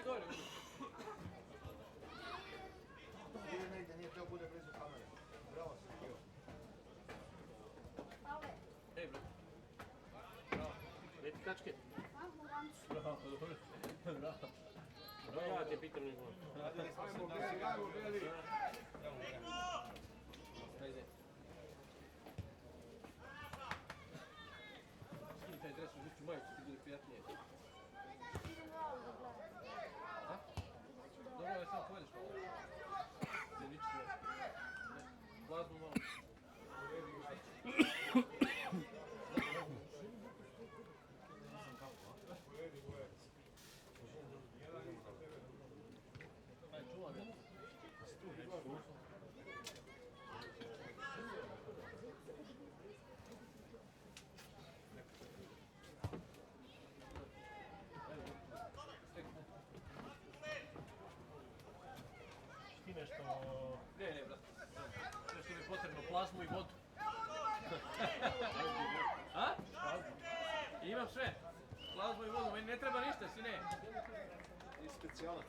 Dobro. Ide negdje, nije teo bude blizu kamere. Bravo si, Kio. Ej, bro. Bravo. Deti kačke. Bravo, dobro. Bravo. Bravo, ja te pitam nego. Radili smo se da si gajmo bili. Ajde. Skini taj dres u žuću majicu, ti bude prijatnije. A? Dobro, ali samo pojedeš malo. Zeliči se. Glazbu malo. Aj, čuvam ja. Ti nešto... Ne, brate. Nešto mi je potrebno, plazmu i vodu. A? Imam sve. Plazmu i vodu, meni ne treba ništa, sine. I specijalac.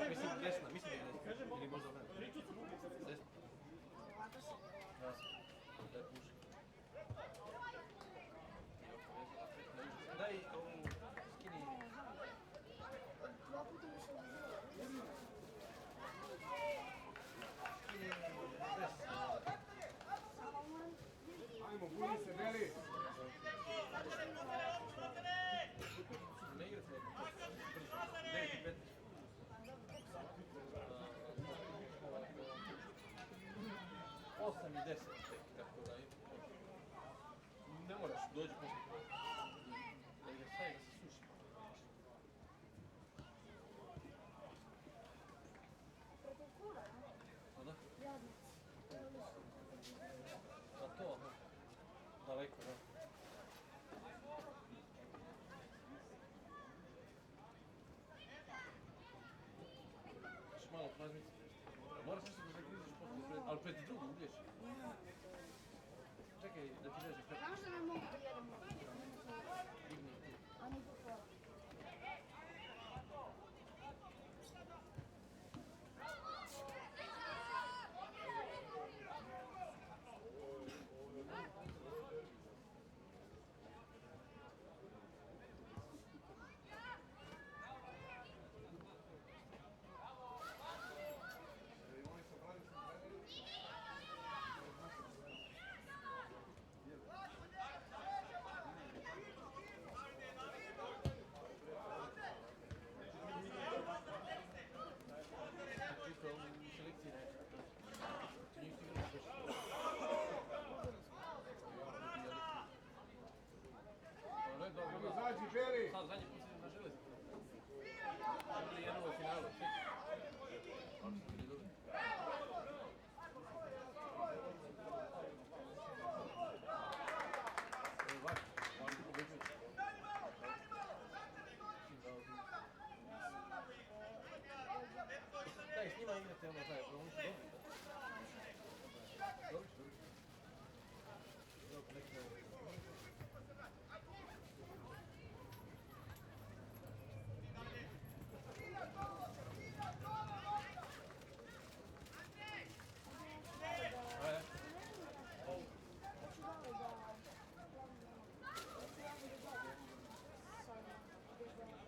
Mislim desna, mislim da je desna. Ili možda ne. Desna. Daj puši. Daj ovu skini. Skini desna. Ajmo, budi se, Beli. Ne igrati se. 9 i 8 i 10, tako da ne moraš dođi poslije da ide sad da se suši. A da? A to, aha. Daleko, da. Još malo plazmice. Moraš nešto da zagriziš poslije, ali pred drugu ubiješ. Čekaj, da ti vežem. Znaš da ne mogu da jedem? Digni tu. A ni po pola. Zađi, Beli. Sad zadnji put se na železi. Ili jedno u finalu. Kako se bili dobri. Evo ovako, ovako pobeđuju. Daj, s njima igrate ono zajedno, oni su dobri. Dobri su, dobri. Evo, neki ne dobri.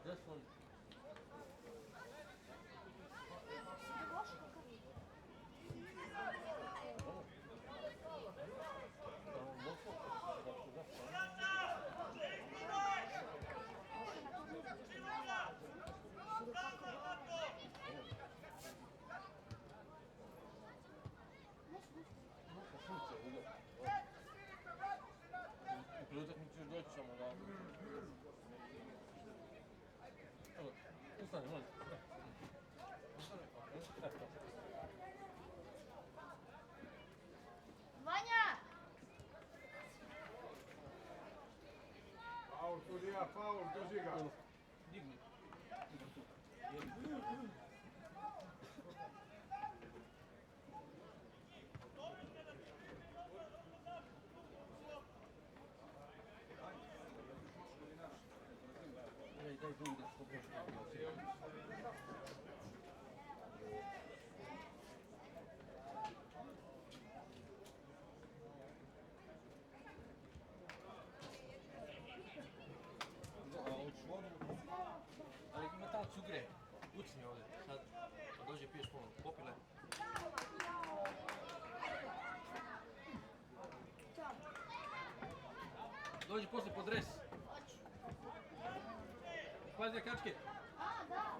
Gdje su oni? U utakmicu još doći ćemo da... Evo, ustani, molim. Vanja! Sudija faul, drži ga. Digni. Daj drugi da što prošlo. Ali ima ta cugre, ucni ovdje, sad, kad dođe piješ ponovno, popile. Dođi poslije pod dres. Pazi na kačke. A, da.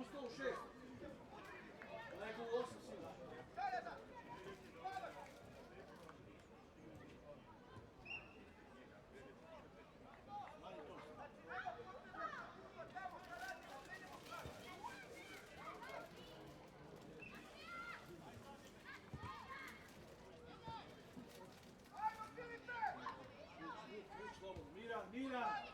Usto u 6. Nego u 8 sila. Miran, Miran!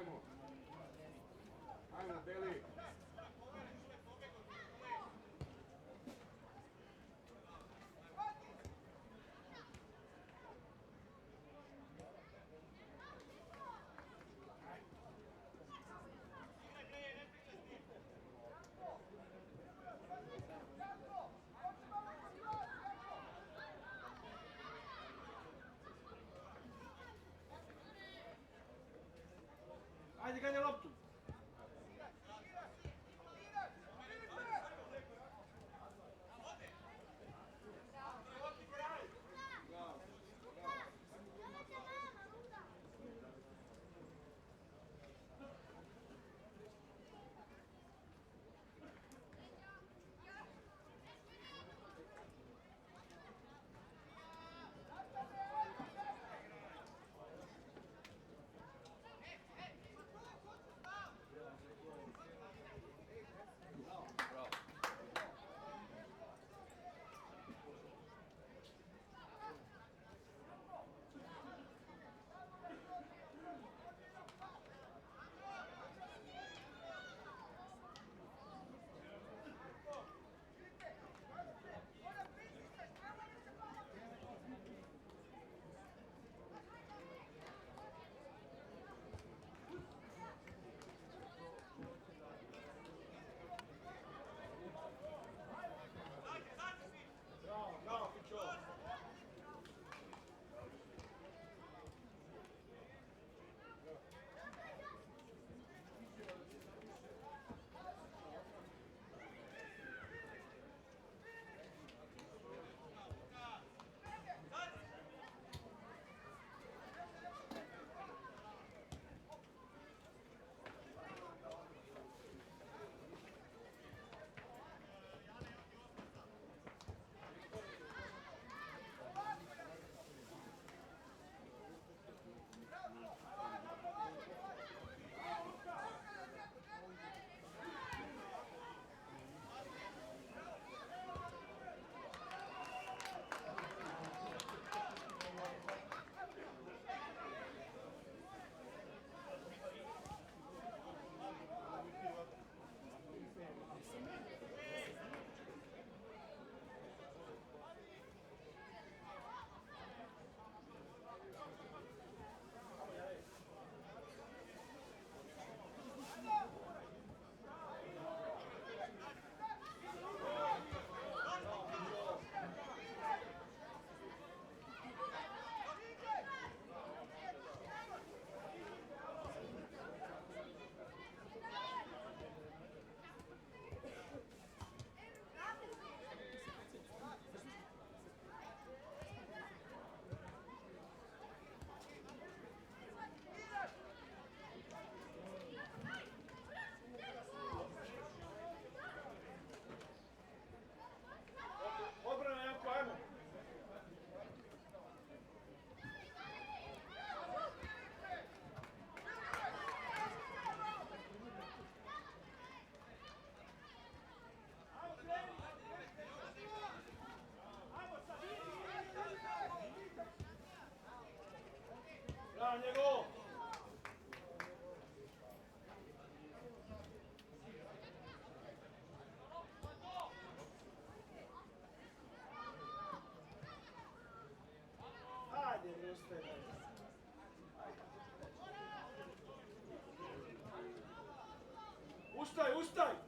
Ajmo. Ajmo, Beli. Ajde, ganja loptu. Bravo, njegov! Ajde, ustaje. Ustaj, ustaj!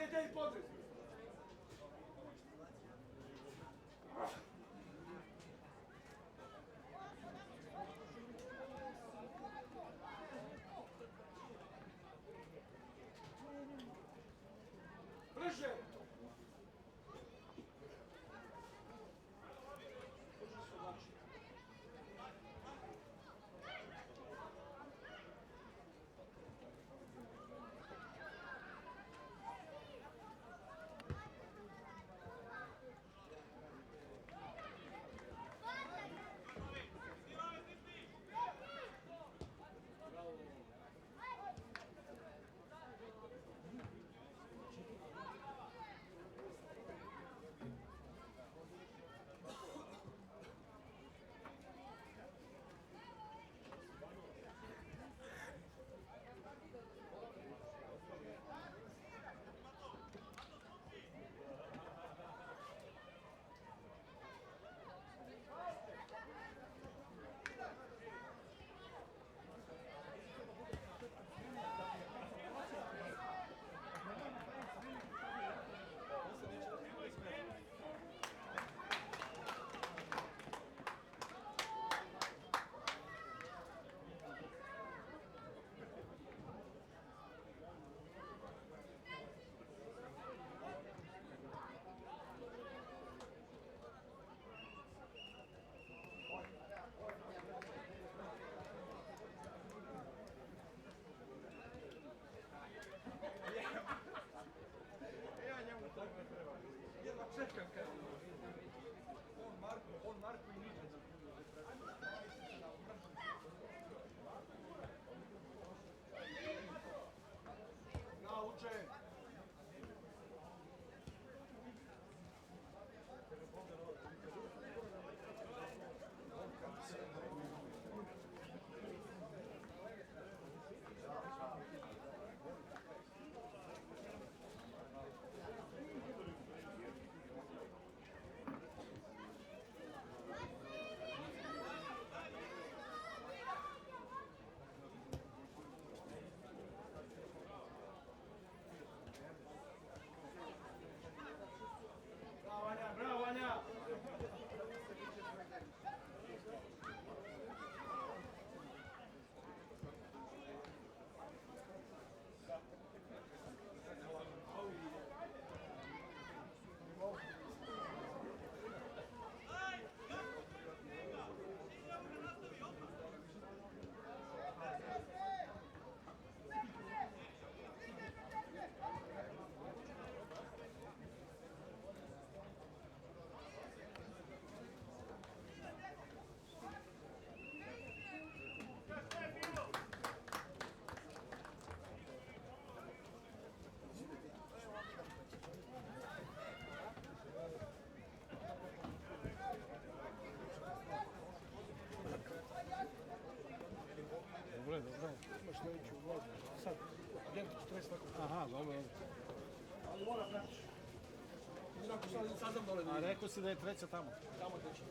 Idete iz podres. Brže! Čekam kad on Marko i Niđe. Naučen! Bravo, Anja! Dobro. Imaš sljedeću vladu. Sad, idem 40 tako. Aha, dobro. Ali mora pratiš. Sad sam dole. A rekao si da je treća tamo. Tamo treća.